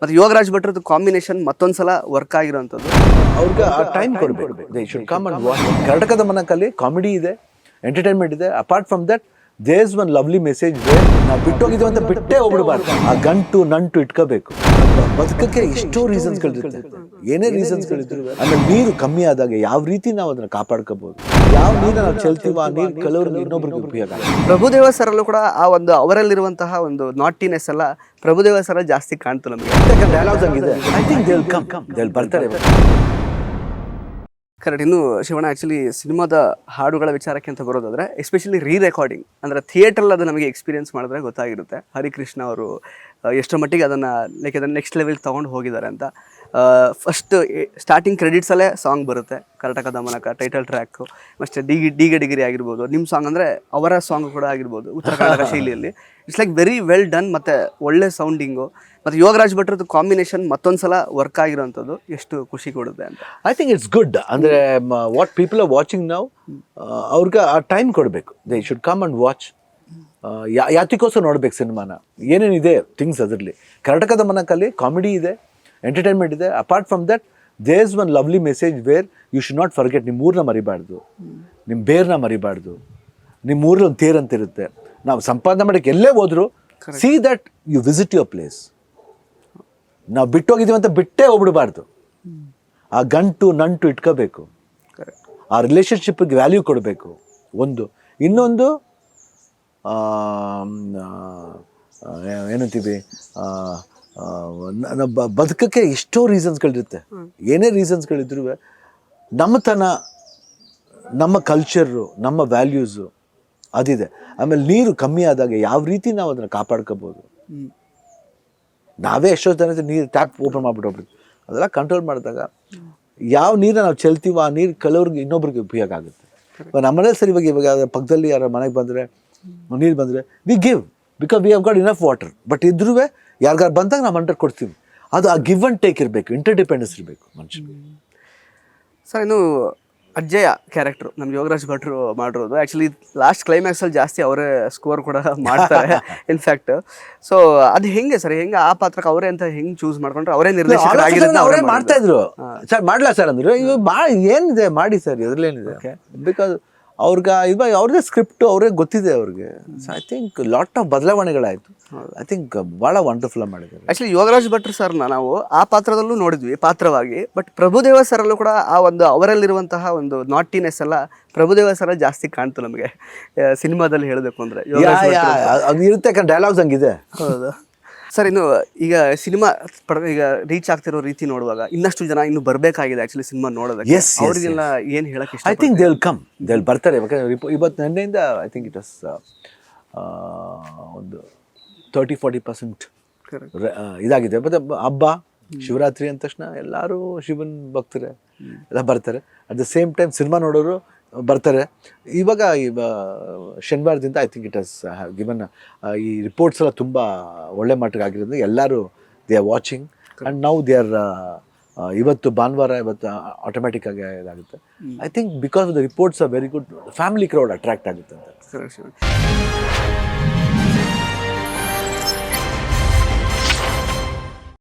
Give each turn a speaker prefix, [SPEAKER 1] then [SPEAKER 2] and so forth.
[SPEAKER 1] ಮತ್ತು ಯೋಗರಾಜ್ ಭಟ್ರದ್ದು ಕಾಂಬಿನೇಷನ್ ಮತ್ತೊಂದ್ಸಲ ವರ್ಕ್ ಆಗಿರೋಂಥದ್ದು.
[SPEAKER 2] ಅವ್ರಿಗೆ ಆ ಟೈಮ್ ಕೊಡಬೇಕು. They should come and watch. ಕರ್ನಾಟಕದ ಮನಕಲ್ಲಿ ಕಾಮಿಡಿ ಇದೆ, ಎಂಟರ್ಟೈನ್ಮೆಂಟ್ ಇದೆ. Apart from that there is one lovely message. ನಾವು ಬಿಟ್ಟೋಗಿದ್ದೀವಿ ಅಂತ ಬಿಟ್ಟೇ ಹೋಗ್ಬಿಡ್ಬಾರ್ದು. ಆ ಗಂಟು ನಂಟು ಇಟ್ಕೋಬೇಕು. ಬದುಕಕ್ಕೆ ಎಷ್ಟೋ ರೀಸನ್ಸ್ಗಳಿರುತ್ತೆ, ಏನೇ ರೀಸನ್ಸ್ಗಳಿದ್ರು. ಆಮೇಲೆ ನೀರು ಕಮ್ಮಿ ಆದಾಗ ಯಾವ ರೀತಿ ನಾವು ಅದನ್ನ ಕಾಪಾಡ್ಕೋಬಹುದು, ಯಾವ ನೀರು ನಾವು ಚೆಲ್ತೀವೋ ಆ ನೀರು ಕೆಲವ್ರಿಗೆ ಇನ್ನೊಬ್ರಿಗೆ ಉಪಯೋಗ.
[SPEAKER 1] ಪ್ರಭುದೇವ ಸರಲ್ಲೂ ಕೂಡ ಆ ಒಂದು ಅವರಲ್ಲಿರುವಂತಹ ಒಂದು ನಾಟಿನೆಸ್ ಎಲ್ಲ ಪ್ರಭುದೇವ ಸರ ಜಾಸ್ತಿ ಕಾಣ್ತು ನಮಗೆ.
[SPEAKER 2] ಡೈಲಾಗ್ಸ್ ಹಂಗಿದೆ. I think they will come, they will ಬರ್ತಾರೆ.
[SPEAKER 1] ಕರೆಕ್ಟ್. ಇನ್ನು ಶಿವಣ್ಣ, ಆ್ಯಕ್ಚುಲಿ ಸಿನಿಮಾದ ಹಾಡುಗಳ ವಿಚಾರಕ್ಕೆ ಅಂತ ಬರೋದಾದರೆ ಎಸ್ಪೆಷಲಿ ರೆಕಾರ್ಡಿಂಗ್ ಅಂದರೆ ಥಿಯೇಟ್ರಲ್ಲಿ ಅದು ನಮಗೆ ಎಕ್ಸ್ಪೀರಿಯನ್ಸ್ ಮಾಡಿದ್ರೆ ಗೊತ್ತಾಗಿರುತ್ತೆ. ಹರಿಕೃಷ್ಣ ಅವರು ಎಷ್ಟೋ ಮಟ್ಟಿಗೆ ಅದನ್ನು ಅದನ್ನು ನೆಕ್ಸ್ಟ್ ಲೆವೆಲ್ಗೆ ತೊಗೊಂಡು ಹೋಗಿದ್ದಾರೆ ಅಂತ. ಫಸ್ಟ್ ಸ್ಟಾರ್ಟಿಂಗ್ ಕ್ರೆಡಿಟ್ಸಲ್ಲೇ ಸಾಂಗ್ ಬರುತ್ತೆ, ಕರ್ನಾಟಕದ ಮನಕ ಟೈಟಲ್ ಟ್ರ್ಯಾಕು. ಮತ್ತು ಡಿಗೆ ಡಿಗಿರಿ ಆಗಿರ್ಬೋದು, ನಿಮ್ಮ ಸಾಂಗ್ ಅಂದರೆ ಅವರ ಸಾಂಗ್ ಕೂಡ ಆಗಿರ್ಬೋದು, ಉತ್ತರ ಕನ್ನಡ ಶೈಲಿಯಲ್ಲಿ. It's like very well done, ಮತ್ತು ಒಳ್ಳೆ ಸೌಂಡಿಂಗು. ಮತ್ತು ಯೋಗರಾಜ್ ಭಟ್ರದ್ದು ಕಾಂಬಿನೇಷನ್ ಮತ್ತೊಂದ್ಸಲ ವರ್ಕ್ ಆಗಿರೋಂಥದ್ದು ಎಷ್ಟು ಖುಷಿ ಕೊಡುತ್ತೆ ಅಂತ.
[SPEAKER 2] I think it's good. ಅಂದರೆ ವಾಟ್ ಪೀಪಲ್ ಆರ್ ವಾಚಿಂಗ್ ನಾವು, ಅವ್ರಿಗೆ ಆ ಟೈಮ್ ಕೊಡಬೇಕು. They should come and watch. ಯಾತಿಗೋಸ್ಕರ ನೋಡ್ಬೇಕು ಸಿನಿಮಾನ, ಏನೇನಿದೆ ಥಿಂಗ್ಸ್ ಅದರಲ್ಲಿ. ಕರ್ನಾಟಕದ ಮನಕಲ್ಲಿ ಕಾಮಿಡಿ ಇದೆ, ಎಂಟರ್ಟೈನ್ಮೆಂಟ್ ಇದೆ. Apart from that there is one lovely message where you should not forget. ನಿಮ್ಮ ಊರನ್ನ ಮರಿಬಾರ್ದು, ನಿಮ್ಮ ಬೇರ್ನ ಮರಿಬಾರ್ದು. ನಿಮ್ಮ ಊರಲ್ಲಿ ಒಂದು ತೇರ್ ಅಂತ ಇರುತ್ತೆ. ನಾವು ಸಂಪಾದನೆ ಮಾಡೋಕ್ಕೆ ಎಲ್ಲೇ ಹೋದ್ರು see that you visit your place. ನಾವು ಬಿಟ್ಟೋಗಿದ್ದೀವಿ ಅಂತ ಬಿಟ್ಟೇ ಹೋಗ್ಬಿಡ್ಬಾರ್ದು. ಆ ಗಂಟು ನಂಟು ಇಟ್ಕೋಬೇಕು. ಆ ರಿಲೇಷನ್ಶಿಪ್ಗೆ ವ್ಯಾಲ್ಯೂ ಕೊಡಬೇಕು. ಒಂದು ಇನ್ನೊಂದು ಏನಂತೀವಿ, ಬದುಕಕ್ಕೆ ಎಷ್ಟೋ ರೀಸನ್ಸ್ಗಳಿರುತ್ತೆ, ಏನೇ ರೀಸನ್ಸ್ಗಳಿದ್ರು. ನಮ್ಮತನ, ನಮ್ಮ ಕಲ್ಚರು, ನಮ್ಮ ವ್ಯಾಲ್ಯೂಸು ಅದಿದೆ. ಆಮೇಲೆ ನೀರು ಕಮ್ಮಿ ಆದಾಗ ಯಾವ ರೀತಿ ನಾವು ಅದನ್ನು ಕಾಪಾಡ್ಕೋಬೋದು. ನಾವೇ ಎಷ್ಟೋ ಜನ ನೀರು ಟ್ಯಾಪ್ ಓಪನ್ ಮಾಡಿಬಿಟ್ಟು ಹೋಗ್ಬಿಡ್ತೀವಿ. ಅದೆಲ್ಲ ಕಂಟ್ರೋಲ್ ಮಾಡಿದಾಗ ಯಾವ ನೀರನ್ನ ನಾವು ಚೆಲ್ತೀವೋ ಆ ನೀರು ಕೆಲವ್ರಿಗೆ ಇನ್ನೊಬ್ರಿಗೆ ಉಪಯೋಗ ಆಗುತ್ತೆ. ನಮ್ಮನೇಲಿ ಸರಿ ಇವಾಗ ಪಕ್ಕದಲ್ಲಿ ಯಾರ ಮನೆಗೆ ಬಂದರೆ ನೀರು ಬಂದರೆ we give, because we have got enough water. But ಇದ್ರೂ ಯಾರಿಗಾರು ಬಂದಾಗ ನಾವು ಅಂಡರ್ ಕೊಡ್ತೀವಿ. ಅದು ಆ ಗಿವ್ ಆ್ಯಂಡ್ ಟೇಕ್ ಇರಬೇಕು, ಇಂಟರ್ಡಿಪೆಂಡೆನ್ಸ್ ಇರಬೇಕು ಮನುಷ್ಯನಿಗೆ.
[SPEAKER 1] ಸರ್, ಇನ್ನು ಅಜ್ಜಯ್ಯ ಕ್ಯಾರೆಕ್ಟ್ರು ನಮ್ಮ ಯೋಗರಾಜ್ ಭಟ್ರು ಮಾಡಿರೋದು. ಆ್ಯಕ್ಚುಲಿ ಲಾಸ್ಟ್ ಕ್ಲೈಮ್ಯಾಕ್ಸಲ್ಲಿ ಜಾಸ್ತಿ ಅವರೇ ಸ್ಕೋರ್ ಕೂಡ ಮಾಡ್ತಾರೆ ಇನ್ಫ್ಯಾಕ್ಟ್. ಸೊ ಅದು ಹೆಂಗೆ ಸರ್, ಹೆಂಗೆ ಆ ಪಾತ್ರಕ್ಕೆ ಅವರೇ ಅಂತ ಹೆಂಗೆ ಚೂಸ್ ಮಾಡ್ಕೊಂಡ್ರೆ ಅವರೇ ನಿರ್ದೇಶಕರಾಗಿರೋದು
[SPEAKER 2] ಅವರೇ ಮಾಡ್ತಾ ಇದ್ರು. ಸರ್ ಮಾಡ್ಲಾ ಸರ್ ಅಂದರು. ಇವಾಗ ಏನಿದೆ ಮಾಡಿ ಸರ್, ಎದ್ರಲ್ಲೇನಿದೆ. ಬಿಕಾಸ್ ಅವ್ರಿಗೆ ಇವಾಗ ಅವ್ರದೇ ಸ್ಕ್ರಿಪ್ಟು ಅವ್ರಿಗೆ ಗೊತ್ತಿದೆ ಅವ್ರಿಗೆ. So I think lot of ಬದಲಾವಣೆಗಳಾಯಿತು. ಐ ಥಿಂಕ್ ಭಾಳ ವಂಡರ್ಫುಲ್ ಮಾಡಿದ್ದಾರೆ.
[SPEAKER 1] ಆ್ಯಕ್ಚುಲಿ ಯೋಗರಾಜ್ ಭಟ್ರು ಸರ್ನ ನಾವು ಆ ಪಾತ್ರದಲ್ಲೂ ನೋಡಿದ್ವಿ ಪಾತ್ರವಾಗಿ. ಬಟ್ ಪ್ರಭುದೇವ ಸರಲ್ಲೂ ಕೂಡ ಆ ಒಂದು ಅವರಲ್ಲಿರುವಂತಹ ಒಂದು ನಾಟಿನೆಸ್ ಎಲ್ಲ ಪ್ರಭುದೇವ ಸರ ಜಾಸ್ತಿ ಕಾಣ್ತು ನಮಗೆ ಸಿನಿಮಾದಲ್ಲಿ ಹೇಳಬೇಕು ಅಂದರೆ.
[SPEAKER 2] ಅದು ಇರುತ್ತೆ, ಯಾಕಂದ್ರೆ ಡೈಲಾಗ್ಸ್ ಹಂಗಿದೆ.
[SPEAKER 1] ಹೌದು ಸರ್. ಇನ್ನು ಈಗ ಸಿನಿಮಾ ಈಗ ರೀಚ್ ಆಗ್ತಿರೋ ರೀತಿ ನೋಡುವಾಗ ಇನ್ನಷ್ಟು ಜನ ಇನ್ನು ಬರಬೇಕಾಗಿದೆ ಆ್ಯಕ್ಚುಲಿ ಸಿನಿಮಾ ನೋಡೋದಕ್ಕೆ. ಅವರಿಗೆಲ್ಲ ಏನು ಹೇಳಕ್ಕೆ ಇಷ್ಟ?
[SPEAKER 2] I think they will come, they will ಬರ್ತಾರೆ. ಇವತ್ತು ನೆನ್ನೆಯಿಂದ ಐ ಥಿಂಕ್ ಇಟ್ ವಾಸ್ ಒಂದು 30-40% ಇದಾಗಿದೆ. ಮತ್ತು ಹಬ್ಬ ಶಿವರಾತ್ರಿ ಅಂದ ತಕ್ಷಣ ಎಲ್ಲರೂ ಶಿವನ್ ಭಕ್ತರೆ ಎಲ್ಲ ಬರ್ತಾರೆ. At the same time cinema ನೋಡೋರು ಬರ್ತಾರೆ. ಇವಾಗ ಶನಿವಾರದಿಂದ I think it has given ಈ ರಿಪೋರ್ಟ್ಸ್ ಎಲ್ಲ ತುಂಬ ಒಳ್ಳೆ ಮಟ್ಟಿಗೆ ಆಗಿರೋದ್ರಿಂದ ಎಲ್ಲರೂ they are watching. And now they are ಇವತ್ತು ಭಾನುವಾರ, ಇವತ್ತು ಆಟೋಮ್ಯಾಟಿಕ್ ಆಗಿ ಇದಾಗುತ್ತೆ. I think because the reports are very good, family crowd attract ಆಗುತ್ತೆ ಅಂತ.